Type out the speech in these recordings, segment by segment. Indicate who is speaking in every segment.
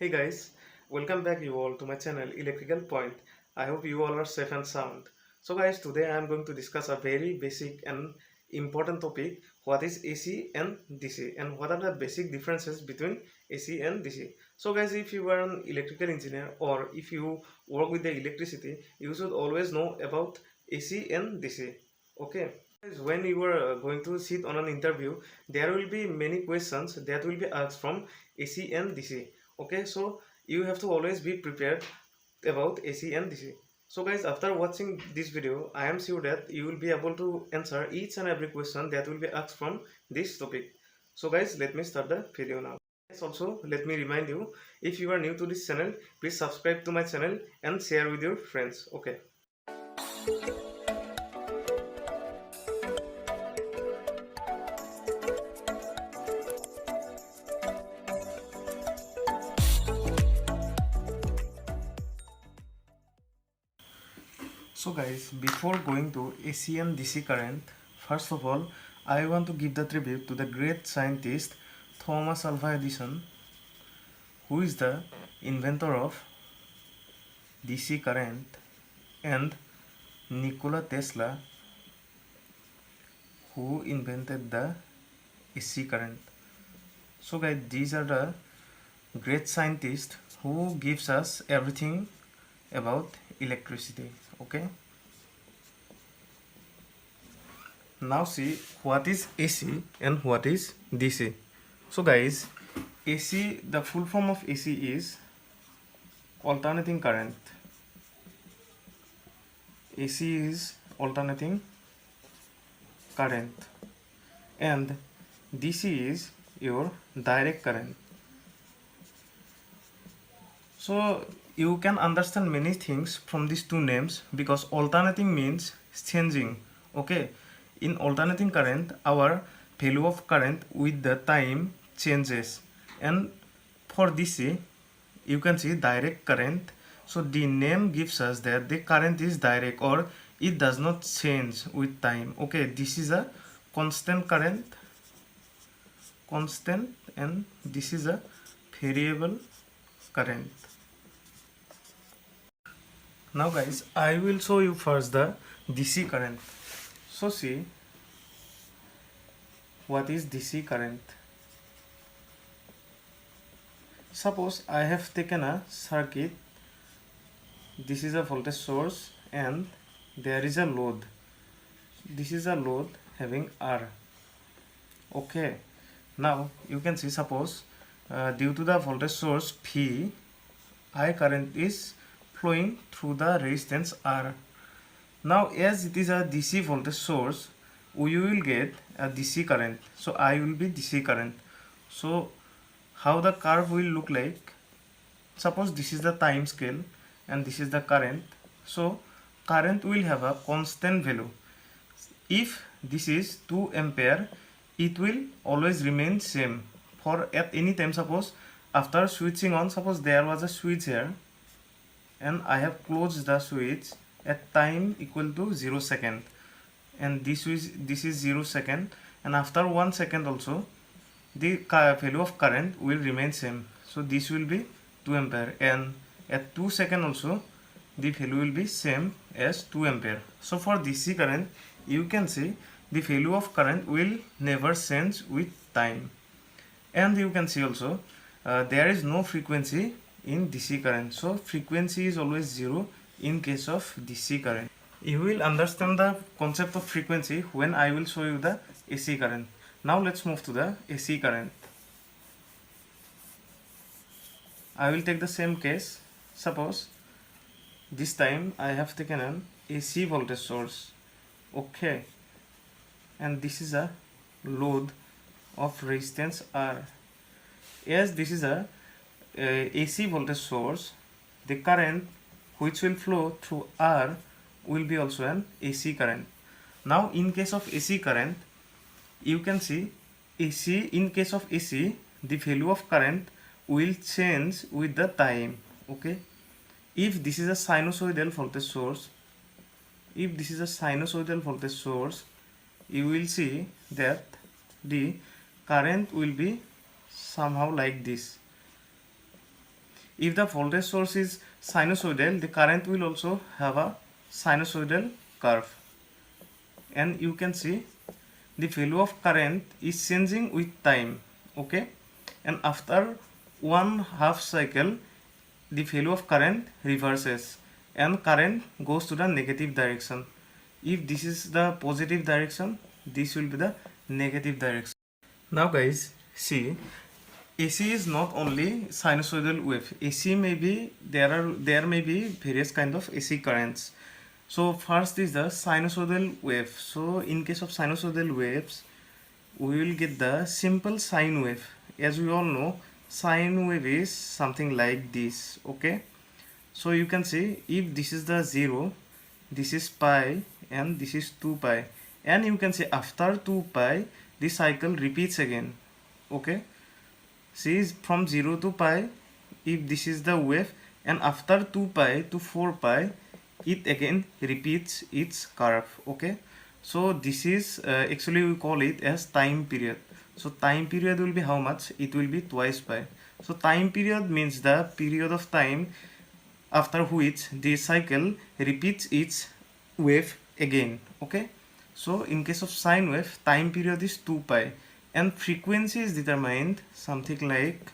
Speaker 1: Hey guys, welcome back you all to my channel Electrical Point. I hope you all are safe and sound. So guys, today I am going to discuss a very basic and important topic. What is AC and DC and what are the basic differences between AC and DC. So guys, if you are an electrical engineer or if you work with the electricity, you should always know about AC and DC. Okay. Guys, when you are going to sit on an interview, there will be many questions that will be asked from AC and DC. Okay, so you have to always be prepared about AC and DC. So guys, after watching this video, I am sure that you will be able to answer each and every question that will be asked from this topic. So guys, let me start the video now. Guys, also let me remind you, if you are new to this channel, please subscribe to my channel and share with your friends. Okay. So guys, before going to AC and DC current, first of all, I want to give the tribute to the great scientist Thomas Alva Edison, who is the inventor of DC current, and Nikola Tesla, who invented the AC current. So guys, these are the great scientists who gives us everything about electricity. Okay. Now see what is AC and what is DC. So guys, AC, the full form of AC is alternating current. AC is alternating current and DC is your direct current. So you can understand many things from these two names because alternating means changing. Okay, in alternating current our value of current with the time changes, and for DC you can see direct current. So the name gives us that the current is direct or it does not change with time. Okay, this is a constant current, constant, and this is a variable current. Now guys, I will show you first the DC current. So see what is DC current. Suppose I have taken a circuit. This is a voltage source and there is a load. This is a load having R. Okay, now you can see, suppose due to the voltage source V, I current is flowing through the resistance R. Now as it is a DC voltage source, we will get a DC current. So I will be DC current. So how the curve will look like? Suppose this is the time scale and this is the current. So current will have a constant value. If this is 2 ampere, it will always remain same for at any time. Suppose after switching on, suppose there was a switch here and I have closed the switch at time equal to 0 second, and this is 0 second, and after 1 second also the value of current will remain same. So this will be 2 ampere, and at 2 second also the value will be same as 2 ampere. So for DC current you can see the value of current will never change with time, and you can see also there is no frequency in DC current. So frequency is always 0 in case of DC current. You will understand the concept of frequency when I will show you the AC current. Now let's move to the AC current. I will take the same case. Suppose this time I have taken an AC voltage source. Okay, and this is a load of resistance R. As this is a AC voltage source, the current which will flow through R will be also an AC current. Now in case of AC current, you can see AC, in case of AC the value of current will change with the time. Okay, if this is a sinusoidal voltage source, if this is a sinusoidal voltage source, you will see that the current will be somehow like this. If the voltage source is sinusoidal, the current will also have a sinusoidal curve. And you can see the value of current is changing with time. Okay, and after one half cycle, the value of current reverses and current goes to the negative direction. If this is the positive direction, this will be the negative direction. Now guys, see, AC is not only sinusoidal wave. AC may be there may be various kind of AC currents. So first is the sinusoidal wave. So in case of sinusoidal waves, we will get the simple sine wave. As we all know, sine wave is something like this. Okay, so you can see if this is the 0, this is pi, and this is 2 pi, and you can see after 2 pi the cycle repeats again. Okay, see, from 0 to pi, if this is the wave, and after 2 pi to 4 pi it again repeats its curve. Okay, so this is actually we call it as time period. So time period will be how much? It will be twice pi. So time period means the period of time after which the cycle repeats its wave again. Okay, so in case of sine wave, time period is 2 pi and frequency is determined something like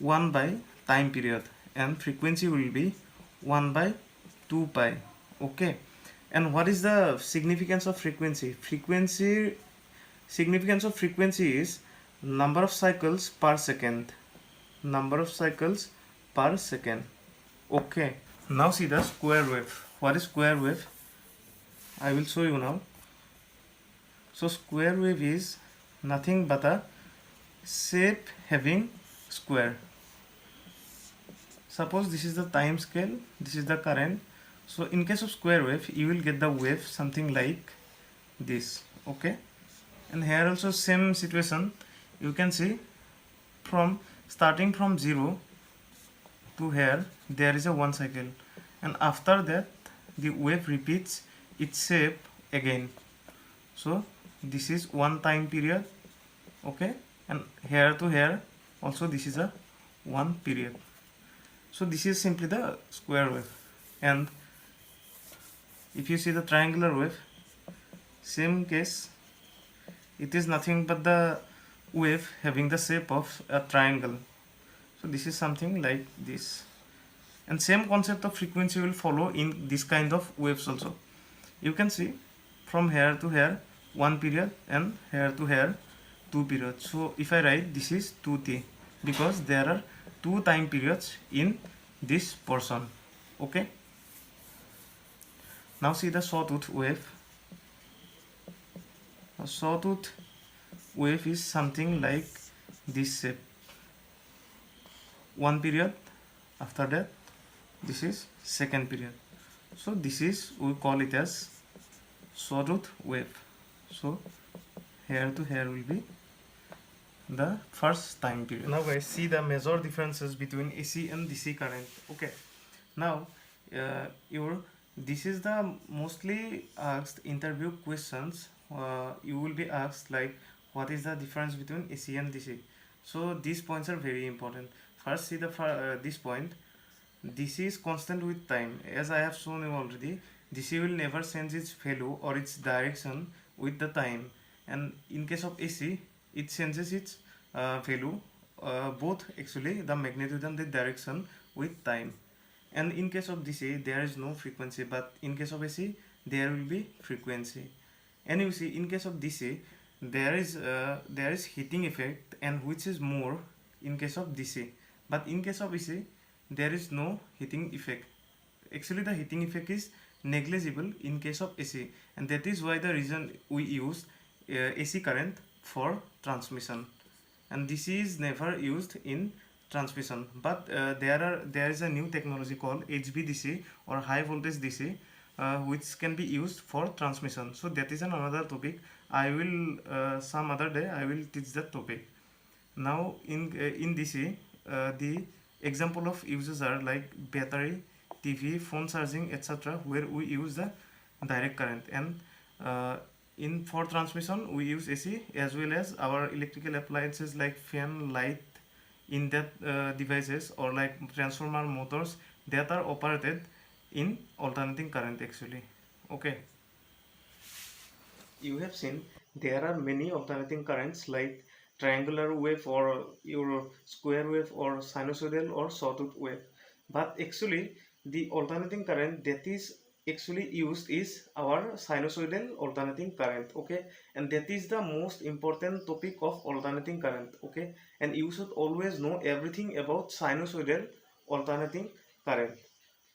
Speaker 1: 1 by time period, and frequency will be 1 by 2 pi. Okay, and what is the significance of frequency? Significance of frequency is number of cycles per second. Number of cycles per second. Okay, now see the square wave. What is square wave? I will show you now. So square wave is nothing but a shape having square. Suppose this is the time scale, this is the current. So in case of square wave, you will get the wave something like this. Okay, and here also same situation. You can see from starting from 0 to here there is a one cycle, and after that the wave repeats its shape again. So this is one time period. Okay, and here to here also this is a one period. So this is simply the square wave. And if you see the triangular wave, same case, it is nothing but the wave having the shape of a triangle. So this is something like this. And same concept of frequency will follow in this kind of waves also. You can see from here to here one period, and here to here two periods. So if I write, this is 2t, because there are two time periods in this portion. Okay, now see the sawtooth wave. A sawtooth wave is something like this shape. One period, after that this is second period. So this is, we call it as sawtooth wave. So here to here will be the first time period. Now guys, see the major differences between AC and DC current. Okay, now this is the mostly asked interview questions. You will be asked like, what is the difference between AC and DC? So these points are very important. First, see the this point. DC is constant with time. As I have shown you already, DC will never change its value or its direction with the time. And in case of AC, it changes its value, both actually the magnitude and the direction with time. And in case of DC, there is no frequency, but in case of AC, there will be frequency. And you see, in case of DC, there is heating effect, and which is more in case of DC. But in case of AC, there is no heating effect. Actually, the heating effect is negligible in case of AC, and that is why the reason we use AC current for transmission, and DC is never used in transmission. But there is a new technology called HVDC, or high voltage DC, which can be used for transmission. So that is another topic. I will some other day I will teach that topic. Now in DC, the example of uses are like battery, TV, phone charging, etc., where we use the direct current. And in for transmission we use AC, as well as our electrical appliances like fan, light, in that devices, or like transformer motors that are operated in alternating current actually. Okay, you have seen there are many alternating currents like triangular wave or your square wave or sinusoidal or sawtooth wave, but actually the alternating current that is actually used is our sinusoidal alternating current. Okay, and that is the most important topic of alternating current. Okay, and you should always know everything about sinusoidal alternating current.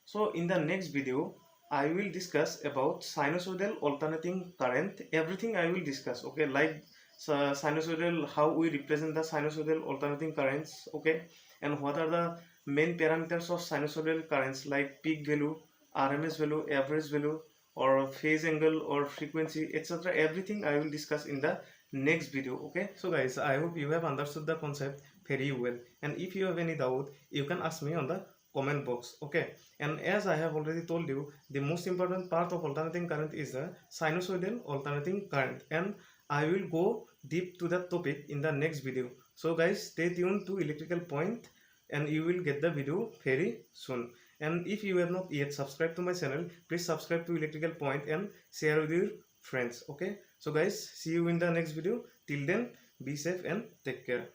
Speaker 1: So in the next video, I will discuss about sinusoidal alternating current. Everything I will discuss. Okay, like sinusoidal, how we represent the sinusoidal alternating currents. Okay, and what are the main parameters of sinusoidal currents like peak value, RMS value, average value, or phase angle or frequency, etc. Everything I will discuss in the next video. Okay, so guys, I hope you have understood the concept very well. And if you have any doubt, you can ask me on the comment box. Okay, and as I have already told you, the most important part of alternating current is the sinusoidal alternating current, and I will go deep to that topic in the next video. So guys, stay tuned to Electrical Point and you will get the video very soon. And if you have not yet subscribed to my channel, please subscribe to Electrical Point and share with your friends. Okay, so guys, see you in the next video. Till then, be safe and take care.